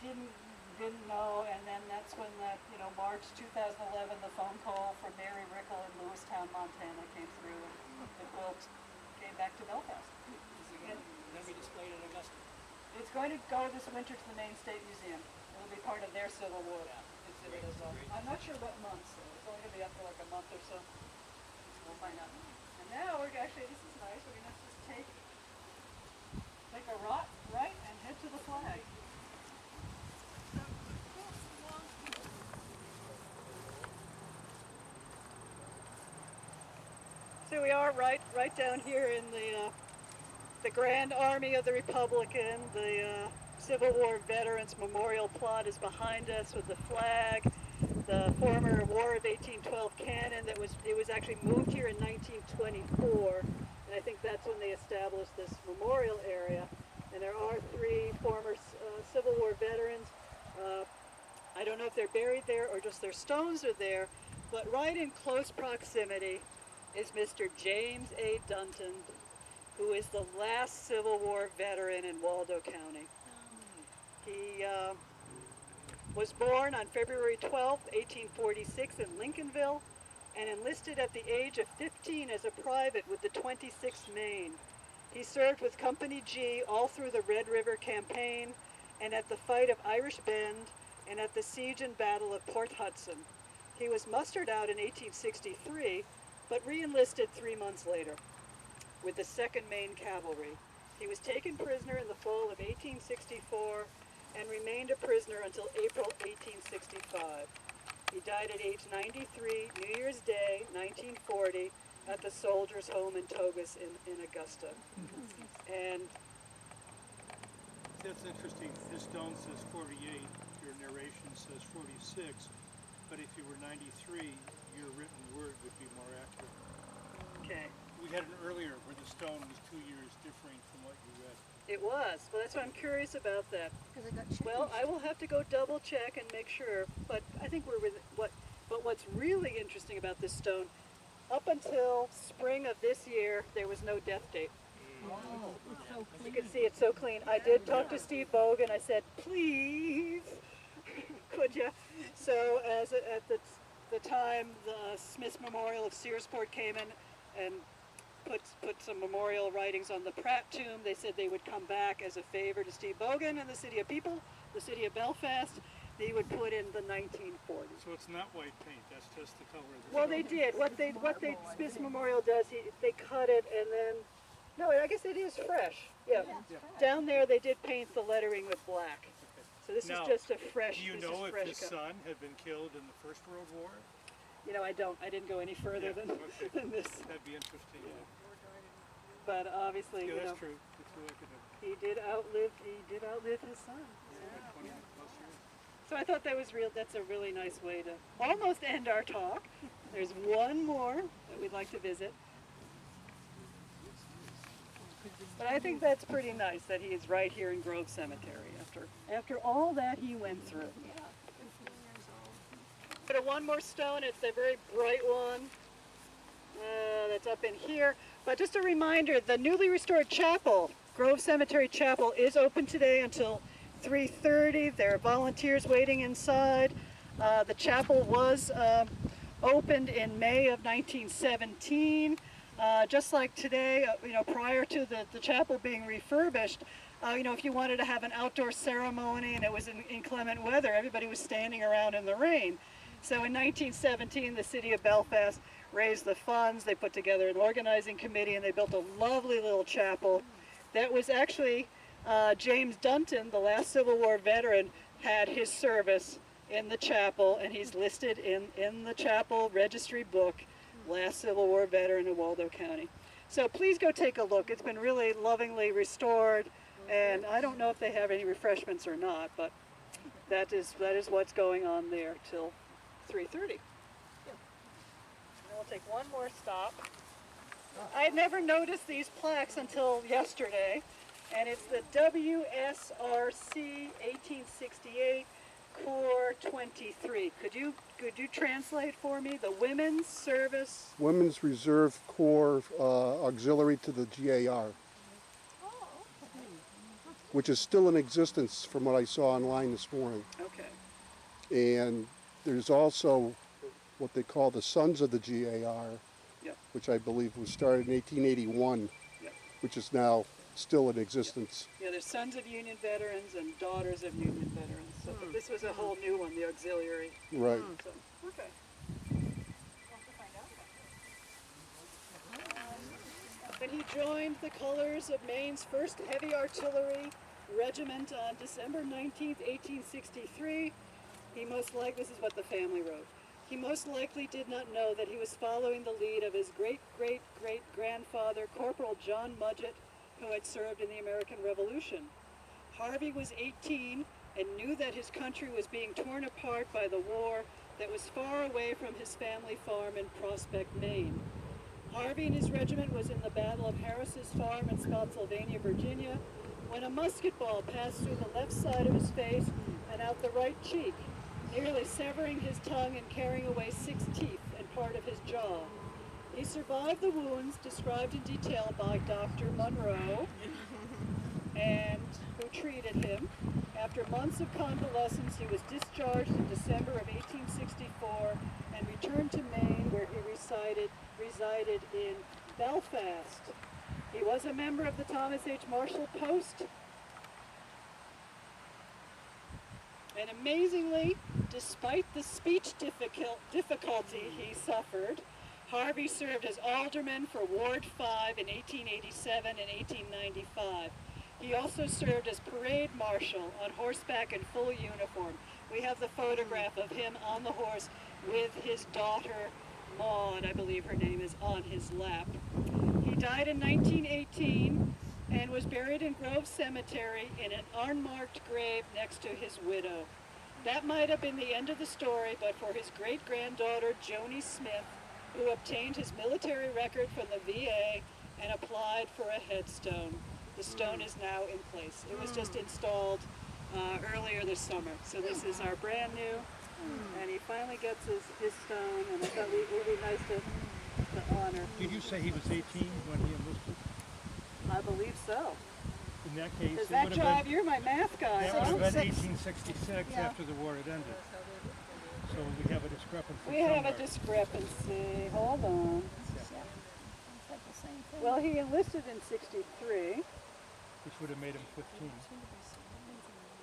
Didn't know. And then that's when that, March 2011, the phone call from Mary Rickle in Lewistown, Montana came through, and the quilt came back to Belfast. Going to be displayed in Augusta. It's going to go this winter to the Maine State Museum. It'll be part of their Civil War exhibit as well. I'm not sure what month, so it's only going to be up for like a month or so. We'll find out. And now we're actually, this is nice, we're going to just take a right and head to the flag. So the quilt belongs to So we are right down here in the Grand Army of the Republican. The Civil War Veterans Memorial Plot is behind us with the flag. The former War of 1812 cannon it was actually moved here in 1924, and I think that's when they established this memorial area. And there are 3 former Civil War veterans. I don't know if they're buried there or just their stones are there, but right in close proximity is Mr. James A. Dunton, who is the last Civil War veteran in Waldo County. He was born on February 12, 1846 in Lincolnville, and enlisted at the age of 15 as a private with the 26th Maine. He served with Company G all through the Red River Campaign and at the fight of Irish Bend and at the siege and battle of Port Hudson. He was mustered out in 1863, but re-enlisted 3 months later with the 2nd Maine Cavalry. He was taken prisoner in the fall of 1864 and remained a prisoner until April 1865. He died at age 93, New Year's Day, 1940, at the Soldiers' Home in Togus in Augusta. And That's interesting. His stone says 48. Your narration says 46. But if you were 93, your written word would be more accurate. okay, We had an earlier where the stone was 2 years differing from what you read. it was. Well, that's why I'm curious about that. Because it got changed. Well, I will have to go double check and make sure, but I think we're with what. But what's really interesting about this stone, up until spring of this year, there was no death date. Oh, it's so You clean. can see it's so clean. I did talk to Steve Bogan. I said, please, could you? So at the time, the Smith's Memorial of Searsport came in and put some memorial writings on the Pratt tomb. They said they would come back as a favor to Steve Bogan and the City of People, the City of Belfast. They would put in the 1940s. So it's not white paint. That's just the color of the Well, stone. they did. What they Smith's Memorial does, they cut it and then, no, I guess it is fresh. Yeah. Down there they did paint the lettering with black. So this Now, is just a fresh. Do you this know is if fresh his cut. son had been killed in the First World War? I don't. I didn't go any further Yeah, than, okay. than this. That'd be interesting. Yeah, But obviously, that's true. It's who I could have. he did outlive his son. 20 plus years. So I thought that was real. That's a really nice way to almost end our talk. There's one more that we'd like to visit. But I think that's pretty nice that he is right here in Grove Cemetery after all that he went through. But one more stone. It's a very bright one that's up in here. But just a reminder, the newly restored chapel, Grove Cemetery Chapel, is open today until 3:30. There are volunteers waiting inside. The chapel was opened in May of 1917. Just like today, prior to the chapel being refurbished, if you wanted to have an outdoor ceremony and it was in inclement weather, everybody was standing around in the rain. So in 1917, the city of Belfast raised the funds. They put together an organizing committee and they built a lovely little chapel. That was actually James Dunton, the last Civil War veteran, had his service in the chapel, and he's listed in the chapel registry book, last Civil War veteran of Waldo County. So please go take a look. It's been really lovingly restored, and I don't know if they have any refreshments or not, but that is what's going on there till 3:30. And we'll take one more stop. I had never noticed these plaques until yesterday, and it's the WSRC 1868 Corps 23. Could you translate for me the Women's Service? Women's Reserve Corps auxiliary to the GAR, which is still in existence from what I saw online this morning. Okay. And there's also what they call the Sons of the GAR, Yep. which I believe was started in 1881, Yep. which is now still in existence. Yeah, there's sons of Union veterans and daughters of Union veterans. So but this was a whole new one, the auxiliary. Right. So, okay. And he joined the colors of Maine's 1st Heavy Artillery Regiment on December 19th, 1863. This is what the family wrote. He most likely did not know that he was following the lead of his great-great-great-grandfather, Corporal John Mudgett, who had served in the American Revolution. Harvey was 18 and knew that his country was being torn apart by the war that was far away from his family farm in Prospect, Maine. Harvey and his regiment was in the Battle of Harris's Farm in Spotsylvania, Virginia, when a musket ball passed through the left side of his face and out the right cheek, nearly severing his tongue and carrying away 6 teeth and part of his jaw. He survived the wounds described in detail by Dr. Monroe, and who treated him. After months of convalescence, he was discharged in December of 1864 and returned to Maine, where he resided in Belfast. He was a member of the Thomas H. Marshall Post. And amazingly, despite the speech difficulty he suffered, Harvey served as alderman for Ward 5 in 1887 and 1895. He also served as parade marshal on horseback in full uniform. We have the photograph of him on the horse with his daughter, Maud, I believe her name is, on his lap. He died in 1918 and was buried in Grove Cemetery in an unmarked grave next to his widow. That might have been the end of the story, but for his great-granddaughter, Joni Smith, who obtained his military record from the VA and applied for a headstone. The stone is now in place. It was just installed earlier this summer. So this is our brand new, and he finally gets his stone, and I thought it would be nice to honor. Did you say he was 18 when he enlisted? I believe so. In that case, Does it that would drive, have been, you're my math guy, that would have huh? been 1866 Yeah. after the war had ended. So we have a discrepancy We have a somewhere. discrepancy. Hold on. Said the same thing. Well, he enlisted in 63. Which would have made him 15.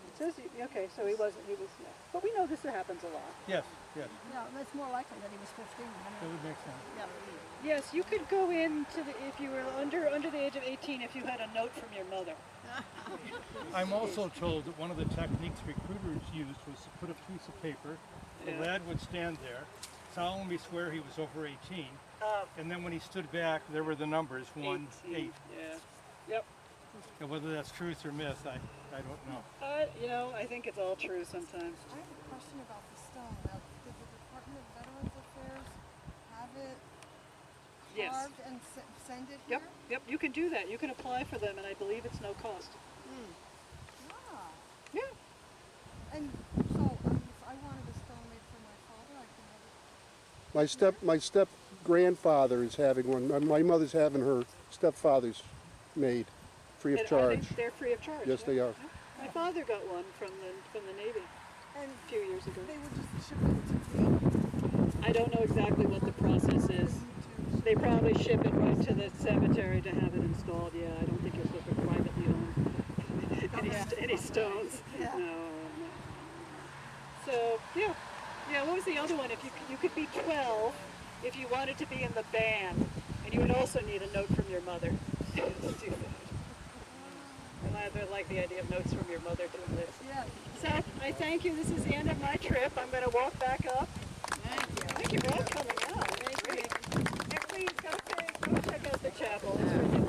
It says, okay, so he was, yeah. But we know this happens a lot. Yes, yes, Yeah, that's more likely that he was 15. that would make sense. Yeah. Yes, you could go into if you were under the age of 18 if you had a note from your mother. I'm also told that one of the techniques recruiters used was to put a piece of paper. The Yeah. lad would stand there, solemnly swear he was over 18, Uh, and then when he stood back, there were the numbers 1, 8. Yeah. Yep. And whether that's truth or myth, I don't know. I think it's all true sometimes. I have a question about the stone. Now, did the Department of Veterans Affairs have it Yes. carved and send it Yep. here? Yep. You can do that. You can apply for them, and I believe it's no cost. Ah. Yeah. And so, if I wanted a stone made for my father, I can have it. My step grandfather is having one. My mother's having her stepfather's made free of And charge. they're free of charge. Yes, yeah. they are. My father got one from the Navy And a few years ago. they would just ship it to me. I don't know exactly what the process is. They probably ship it right to the cemetery to have it installed. Yeah, I don't think you're supposed to privately own any stones. Yeah. No. So yeah. What was the other one? If you could be 12 if you wanted to be in the band, and you would also need a note from your mother to do that. I like the idea of notes from your mother doing this. Yeah. So I thank you. This is the end of my trip. I'm going to walk back up. Thank you for all coming out. Thank you. And please go check out the chapel. It's really